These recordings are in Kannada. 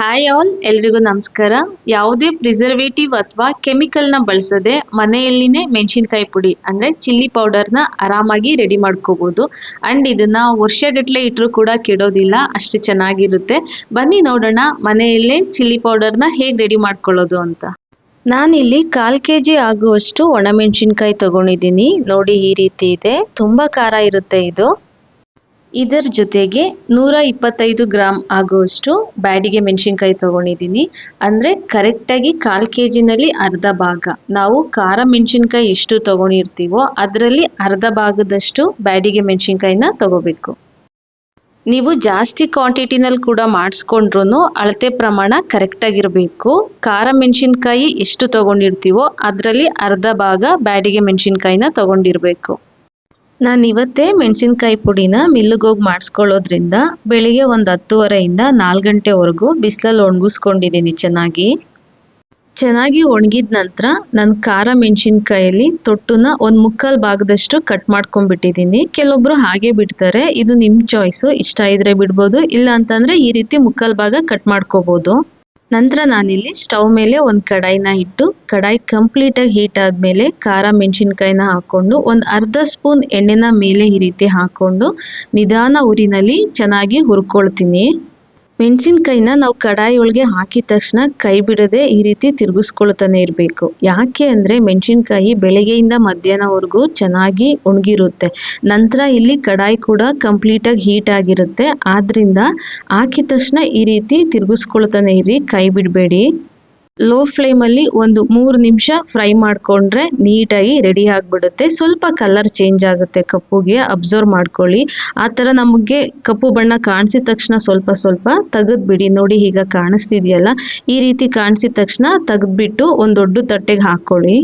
ಹಾಯ್ ಆಲ್, ಎಲ್ರಿಗೂ ನಮಸ್ಕಾರ. ಯಾವುದೇ ಪ್ರಿಸರ್ವೇಟಿವ್ ಅಥವಾ ಕೆಮಿಕಲ್ನ ಬಳಸದೆ ಮನೆಯಲ್ಲಿನೇ ಮೆಣಸಿನ್ಕಾಯಿ ಪುಡಿ ಅಂದರೆ ಚಿಲ್ಲಿ ಪೌಡರ್ನ ಆರಾಮಾಗಿ ರೆಡಿ ಮಾಡ್ಕೋಬೋದು. ಆ್ಯಂಡ್ ಇದನ್ನು ವರ್ಷಗಟ್ಟಲೆ ಇಟ್ಟರೂ ಕೂಡ ಕೆಡೋದಿಲ್ಲ, ಅಷ್ಟು ಚೆನ್ನಾಗಿರುತ್ತೆ. ಬನ್ನಿ ನೋಡೋಣ ಮನೆಯಲ್ಲೇ ಚಿಲ್ಲಿ ಪೌಡರ್ನ ಹೇಗೆ ರೆಡಿ ಮಾಡ್ಕೊಳ್ಳೋದು ಅಂತ. ನಾನಿಲ್ಲಿ 1/4 kg ಆಗುವಷ್ಟು ಒಣಮೆಣಸಿನ್ಕಾಯಿ ತೊಗೊಂಡಿದ್ದೀನಿ. ನೋಡಿ, ಈ ರೀತಿ ಇದೆ. ತುಂಬ ಖಾರ ಇರುತ್ತೆ ಇದು. ಇದರ ಜೊತೆಗೆ 125 ಗ್ರಾಮ್ ಆಗುವಷ್ಟು ಬ್ಯಾಡಿಗೆ ಮೆಣಸಿನ್ಕಾಯಿ ತೊಗೊಂಡಿದ್ದೀನಿ. ಅಂದರೆ ಕರೆಕ್ಟಾಗಿ 1/4 kgನಲ್ಲಿ ಅರ್ಧ ಭಾಗ. ನಾವು ಖಾರ ಮೆಣಸಿನ್ಕಾಯಿ ಎಷ್ಟು ತೊಗೊಂಡಿರ್ತೀವೋ ಅದರಲ್ಲಿ ಅರ್ಧ ಭಾಗದಷ್ಟು ಬ್ಯಾಡಿಗೆ ಮೆಣಸಿನ್ಕಾಯಿನ ತೊಗೋಬೇಕು. ನೀವು ಜಾಸ್ತಿ ಕ್ವಾಂಟಿಟಿನಲ್ಲಿ ಕೂಡ ಮಾಡಿಸ್ಕೊಂಡ್ರೂ ಅಳತೆ ಪ್ರಮಾಣ ಕರೆಕ್ಟಾಗಿರಬೇಕು. ಖಾರ ಮೆಣಸಿನ್ಕಾಯಿ ಎಷ್ಟು ತೊಗೊಂಡಿರ್ತೀವೋ ಅದರಲ್ಲಿ ಅರ್ಧ ಭಾಗ ಬ್ಯಾಡಿಗೆ ಮೆಣಸಿನ್ಕಾಯಿನ ತೊಗೊಂಡಿರಬೇಕು. ನಾನು ಇವತ್ತೇ ಮೆಣಸಿನ್ಕಾಯಿ ಪುಡಿನ ಮಿಲ್ಲಿಗೆ ಹೋಗಿ ಮಾಡಿಸ್ಕೊಳ್ಳೋದ್ರಿಂದ ಬೆಳಿಗ್ಗೆ ಒಂದು 10:30ಯಿಂದ 4 ಗಂಟೆವರೆಗೂ ಬಿಸಿಲಲ್ಲಿ ಒಣಗಿಸ್ಕೊಂಡಿದ್ದೀನಿ. ಚೆನ್ನಾಗಿ ಒಣಗಿದ ನಂತರ ನಾನು ಖಾರ ಮೆಣಸಿನ್ಕಾಯಲ್ಲಿ ತೊಟ್ಟುನ 1/4 ಭಾಗದಷ್ಟು ಕಟ್ ಮಾಡ್ಕೊಂಡ್ಬಿಟ್ಟಿದ್ದೀನಿ. ಕೆಲವೊಬ್ರು ಹಾಗೆ ಬಿಡ್ತಾರೆ, ಇದು ನಿಮ್ಮ ಚಾಯ್ಸು. ಇಷ್ಟ ಇದ್ರೆ ಬಿಡ್ಬೋದು, ಇಲ್ಲ ಅಂತಂದರೆ ಈ ರೀತಿ 1/4 ಭಾಗ ಕಟ್ ಮಾಡ್ಕೋಬೋದು. ನಂತರ ನಾನಿಲ್ಲಿ ಸ್ಟವ್ ಮೇಲೆ ಒಂದು ಕಡಾಯಿನ ಇಟ್ಟು, ಕಡಾಯಿ ಕಂಪ್ಲೀಟಾಗಿ ಹೀಟ್ ಆದಮೇಲೆ ಖಾರ ಮೆಣಸಿನ್ಕಾಯಿನ ಹಾಕ್ಕೊಂಡು ಒಂದು ಅರ್ಧ ಸ್ಪೂನ್ ಎಣ್ಣೆನ ಮೇಲೆ ಈ ರೀತಿ ಹಾಕ್ಕೊಂಡು ನಿಧಾನ ಉರಿನಲ್ಲಿ ಚೆನ್ನಾಗಿ ಹುರ್ಕೊಳ್ತೀನಿ. ಮೆಣಸಿನ್ಕಾಯಿನ ನಾವು ಕಡಾಯಿ ಒಳಗೆ ಹಾಕಿದ ತಕ್ಷಣ ಕೈ ಬಿಡದೆ ಈ ರೀತಿ ತಿರುಗಿಸ್ಕೊಳ್ತಾನೆ ಇರಬೇಕು. ಯಾಕೆ ಅಂದರೆ ಮೆಣಸಿನ್ಕಾಯಿ ಬೆಳಗ್ಗೆಯಿಂದ ಮಧ್ಯಾಹ್ನವರೆಗೂ ಚೆನ್ನಾಗಿ ಒಣಗಿರುತ್ತೆ. ನಂತರ ಇಲ್ಲಿ ಕಡಾಯಿ ಕೂಡ ಕಂಪ್ಲೀಟಾಗಿ ಹೀಟ್ ಆಗಿರುತ್ತೆ. ಆದ್ದರಿಂದ ಹಾಕಿದ ತಕ್ಷಣ ಈ ರೀತಿ ತಿರುಗಿಸ್ಕೊಳ್ತಾನೆ ಇರಿ, ಕೈ ಬಿಡಬೇಡಿ. ಲೋ ಫ್ಲೇಮಲ್ಲಿ ಒಂದು 3 ನಿಮಿಷ ಫ್ರೈ ಮಾಡಿಕೊಂಡ್ರೆ ನೀಟಾಗಿ ರೆಡಿ ಆಗಿಬಿಡುತ್ತೆ. ಸ್ವಲ್ಪ ಕಲರ್ ಚೇಂಜ್ ಆಗುತ್ತೆ, ಕಪ್ಪುಗೆ ಅಬ್ಸರ್ವ್ ಮಾಡ್ಕೊಳ್ಳಿ. ಆ ಥರ ನಮಗೆ ಕಪ್ಪು ಬಣ್ಣ ಕಾಣಿಸಿದ ತಕ್ಷಣ ಸ್ವಲ್ಪ ತೆಗೆದ್ಬಿಡಿ. ನೋಡಿ, ಈಗ ಕಾಣಿಸ್ತಿದೆಯಲ್ಲ, ಈ ರೀತಿ ಕಾಣಿಸಿದ ತಕ್ಷಣ ತೆಗೆದ್ಬಿಟ್ಟು ಒಂದು ದೊಡ್ಡ ತಟ್ಟೆಗೆ ಹಾಕ್ಕೊಳ್ಳಿ.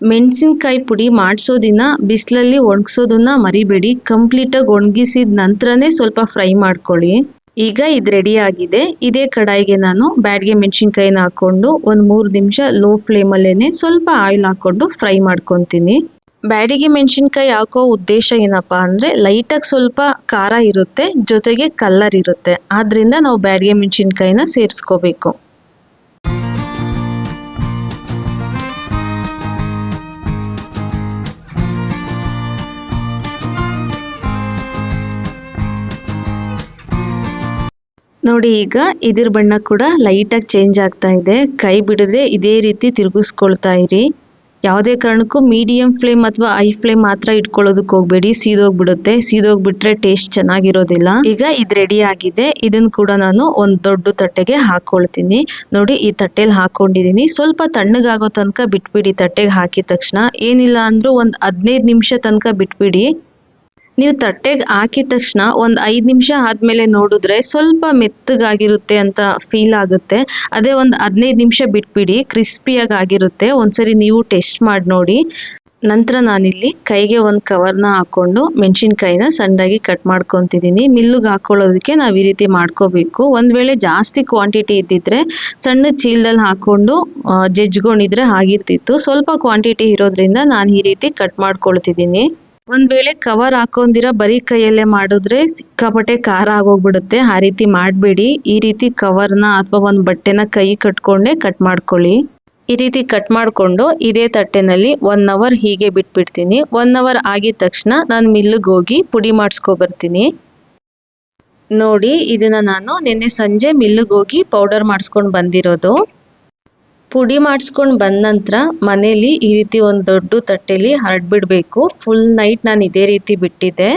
ಮೆಣಸಿನ್ಕಾಯಿ ಪುಡಿ ಮಾಡಿಸೋದಿನ ಬಿಸಿಲಲ್ಲಿ ಒಣಗಿಸೋದನ್ನ ಮರಿಬೇಡಿ. ಕಂಪ್ಲೀಟಾಗಿ ಒಣಗಿಸಿದ ನಂತರನೇ ಸ್ವಲ್ಪ ಫ್ರೈ ಮಾಡ್ಕೊಳ್ಳಿ. ಈಗ ಇದು ರೆಡಿ ಆಗಿದೆ. ಇದೇ ಕಡಾಯಿಗೆ ನಾನು ಬ್ಯಾಡಿಗೆ ಮೆಣಸಿನ್ಕಾಯಿನ ಹಾಕ್ಕೊಂಡು ಒಂದು 3 ನಿಮಿಷ ಲೋ ಫ್ಲೇಮಲ್ಲೇ ಸ್ವಲ್ಪ ಆಯಿಲ್ ಹಾಕ್ಕೊಂಡು ಫ್ರೈ ಮಾಡ್ಕೊತೀನಿ. ಬ್ಯಾಡಿಗೆ ಮೆಣಸಿನ್ಕಾಯಿ ಹಾಕೋ ಉದ್ದೇಶ ಏನಪ್ಪ ಅಂದರೆ ಲೈಟಾಗಿ ಸ್ವಲ್ಪ ಖಾರ ಇರುತ್ತೆ, ಜೊತೆಗೆ ಕಲರ್ ಇರುತ್ತೆ. ಆದ್ದರಿಂದ ನಾವು ಬ್ಯಾಡಿಗೆ ಮೆಣಸಿನ್ಕಾಯಿನ ಸೇರಿಸ್ಕೋಬೇಕು. ನೋಡಿ, ಈಗ ಇದ್ರ ಬಣ್ಣ ಕೂಡ ಲೈಟಾಗಿ ಚೇಂಜ್ ಆಗ್ತಾ ಇದೆ. ಕೈ ಬಿಡದೆ ಇದೇ ರೀತಿ ತಿರುಗಿಸ್ಕೊಳ್ತಾ ಇರಿ. ಯಾವುದೇ ಕಾರಣಕ್ಕೂ ಮೀಡಿಯಂ ಫ್ಲೇಮ್ ಅಥವಾ ಹೈ ಫ್ಲೇಮ್ ಮಾತ್ರ ಇಟ್ಕೊಳ್ಳೋದಕ್ಕೆ ಹೋಗಬೇಡಿ, ಸೀದೋಗ್ಬಿಡುತ್ತೆ. ಸೀದೋಗ್ಬಿಟ್ರೆ ಟೇಸ್ಟ್ ಚೆನ್ನಾಗಿರೋದಿಲ್ಲ. ಈಗ ಇದು ರೆಡಿ ಆಗಿದೆ. ಇದನ್ನು ಕೂಡ ನಾನು ಒಂದು ದೊಡ್ಡ ತಟ್ಟೆಗೆ ಹಾಕ್ಕೊಳ್ತೀನಿ. ನೋಡಿ, ಈ ತಟ್ಟೆಲಿ ಹಾಕ್ಕೊಂಡಿದ್ದೀನಿ. ಸ್ವಲ್ಪ ತಣ್ಣಗಾಗೋ ತನಕ ಬಿಟ್ಬಿಡಿ. ತಟ್ಟೆಗೆ ಹಾಕಿದ ತಕ್ಷಣ ಏನಿಲ್ಲ ಅಂದರೂ ಒಂದು 15 ನಿಮಿಷ ತನಕ ಬಿಟ್ಬಿಡಿ. ನೀವು ತಟ್ಟೆಗೆ ಹಾಕಿದ ತಕ್ಷಣ ಒಂದು 5 ನಿಮಿಷ ಆದಮೇಲೆ ನೋಡಿದ್ರೆ ಸ್ವಲ್ಪ ಮೆತ್ತಗಾಗಿರುತ್ತೆ ಅಂತ ಫೀಲ್ ಆಗುತ್ತೆ. ಅದೇ ಒಂದು 15 ನಿಮಿಷ ಬಿಟ್ಬಿಡಿ, ಕ್ರಿಸ್ಪಿಯಾಗಿ ಆಗಿರುತ್ತೆ. ಒಂದ್ಸರಿ ನೀವು ಟೆಸ್ಟ್ ಮಾಡಿ ನೋಡಿ. ನಂತರ ನಾನಿಲ್ಲಿ ಕೈಗೆ ಒಂದು ಕವರ್ನ ಹಾಕ್ಕೊಂಡು ಮೆಣಸಿನ್ಕಾಯಿನ ಸಣ್ಣದಾಗಿ ಕಟ್ ಮಾಡ್ಕೊತಿದ್ದೀನಿ. ಮಿಲ್ಲಿಗೆ ಹಾಕ್ಕೊಳ್ಳೋದಕ್ಕೆ ನಾವು ಈ ರೀತಿ ಮಾಡ್ಕೋಬೇಕು. ಒಂದು ವೇಳೆ ಜಾಸ್ತಿ ಕ್ವಾಂಟಿಟಿ ಇದ್ದಿದ್ರೆ ಸಣ್ಣ ಚೀಲದಲ್ಲಿ ಹಾಕ್ಕೊಂಡು ಜಜ್ಕೊಂಡಿದ್ರೆ ಆಗಿರ್ತಿತ್ತು. ಸ್ವಲ್ಪ ಕ್ವಾಂಟಿಟಿ ಇರೋದ್ರಿಂದ ನಾನು ಈ ರೀತಿ ಕಟ್ ಮಾಡ್ಕೊಳ್ತಿದ್ದೀನಿ. ಒಂದು ವೇಳೆ ಕವರ್ ಹಾಕೊಂಡಿರ ಬರೀ ಕೈಯಲ್ಲೇ ಮಾಡಿದ್ರೆ ಸಿಕ್ಕಾಪಟ್ಟೆ ಖಾರ ಆಗೋಗ್ಬಿಡುತ್ತೆ. ಆ ರೀತಿ ಮಾಡಬೇಡಿ. ಈ ರೀತಿ ಕವರ್ನ ಅಥವಾ ಒಂದು ಬಟ್ಟೆನ ಕೈ ಕಟ್ಕೊಂಡೇ ಕಟ್ ಮಾಡ್ಕೊಳ್ಳಿ. ಈ ರೀತಿ ಕಟ್ ಮಾಡಿಕೊಂಡು ಇದೇ ತಟ್ಟೆನಲ್ಲಿ 1 ಅವರ್ ಹೀಗೆ ಬಿಟ್ಬಿಡ್ತೀನಿ. 1 ಅವರ್ ಆಗಿದ ತಕ್ಷಣ ನಾನು ಮಿಲ್ಲಿಗೆ ಹೋಗಿ ಪುಡಿ ಮಾಡಿಸ್ಕೊಬರ್ತೀನಿ. ನೋಡಿ, ಇದನ್ನು ನಾನು ನಿನ್ನೆ ಸಂಜೆ ಮಿಲ್ಲಿಗೆ ಹೋಗಿ ಪೌಡರ್ ಮಾಡಿಸ್ಕೊಂಡು ಬಂದಿರೋದು. ಪುಡಿ ಮಾಡಿಸ್ಕೊಂಡು ಬಂದ ನಂತರ ಮನೇಲಿ ಈ ರೀತಿ ಒಂದು ದೊಡ್ಡ ತಟ್ಟೆಲಿ ಹರಡ್ಬಿಡ್ಬೇಕು. ಫುಲ್ ನೈಟ್ ನಾನು ಇದೇ ರೀತಿ ಬಿಟ್ಟಿದ್ದೆ.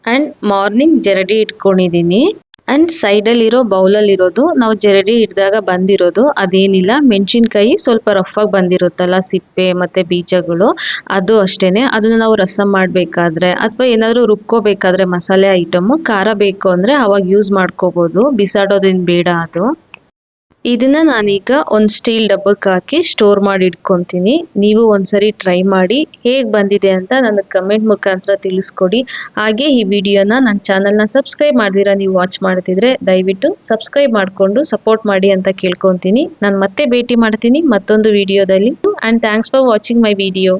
ಆ್ಯಂಡ್ ಮಾರ್ನಿಂಗ್ ಜರಡಿ ಇಟ್ಕೊಂಡಿದ್ದೀನಿ. ಆ್ಯಂಡ್ ಸೈಡಲ್ಲಿರೋ ಬೌಲಲ್ಲಿರೋದು ನಾವು ಜರಡಿ ಹಿಡಿದಾಗ ಬಂದಿರೋದು ಅದೇನಿಲ್ಲ, ಮೆಣಸಿನ್ಕಾಯಿ ಸ್ವಲ್ಪ ರಫಾಗಿ ಬಂದಿರುತ್ತಲ್ಲ, ಸಿಪ್ಪೆ ಮತ್ತು ಬೀಜಗಳು, ಅದು ಅಷ್ಟೇ. ಅದನ್ನು ನಾವು ರಸಂ ಮಾಡಬೇಕಾದ್ರೆ ಅಥವಾ ಏನಾದರೂ ರುಬ್ಕೋಬೇಕಾದ್ರೆ ಮಸಾಲೆ ಐಟಮು ಖಾರ ಬೇಕು ಅಂದರೆ ಅವಾಗ ಯೂಸ್ ಮಾಡ್ಕೋಬೋದು. ಬಿಸಾಡೋದೇನು ಬೇಡ ಅದು. ಇದನ್ನು ನಾನೀಗ ಒಂದು ಸ್ಟೀಲ್ ಡಬ್ಬಕ್ಕೆ ಹಾಕಿ ಸ್ಟೋರ್ ಮಾಡಿ ಇಟ್ಕೊತೀನಿ. ನೀವು ಒಂದ್ಸರಿ ಟ್ರೈ ಮಾಡಿ ಹೇಗೆ ಬಂದಿದೆ ಅಂತ ನನಗೆ ಕಮೆಂಟ್ ಮುಖಾಂತರ ತಿಳಿಸ್ಕೊಡಿ. ಹಾಗೆ ಈ ವಿಡಿಯೋನ ನನ್ನ ಚಾನಲ್ನ ಸಬ್ಸ್ಕ್ರೈಬ್ ಮಾಡ್ದಿರಾ ನೀವು ವಾಚ್ ಮಾಡ್ತಿದ್ರೆ ದಯವಿಟ್ಟು ಸಬ್ಸ್ಕ್ರೈಬ್ ಮಾಡಿಕೊಂಡು ಸಪೋರ್ಟ್ ಮಾಡಿ ಅಂತ ಕೇಳ್ಕೊತೀನಿ. ನಾನು ಮತ್ತೆ ಭೇಟಿ ಮಾಡ್ತೀನಿ ಮತ್ತೊಂದು ವಿಡಿಯೋದಲ್ಲಿ. And thanks for watching my video.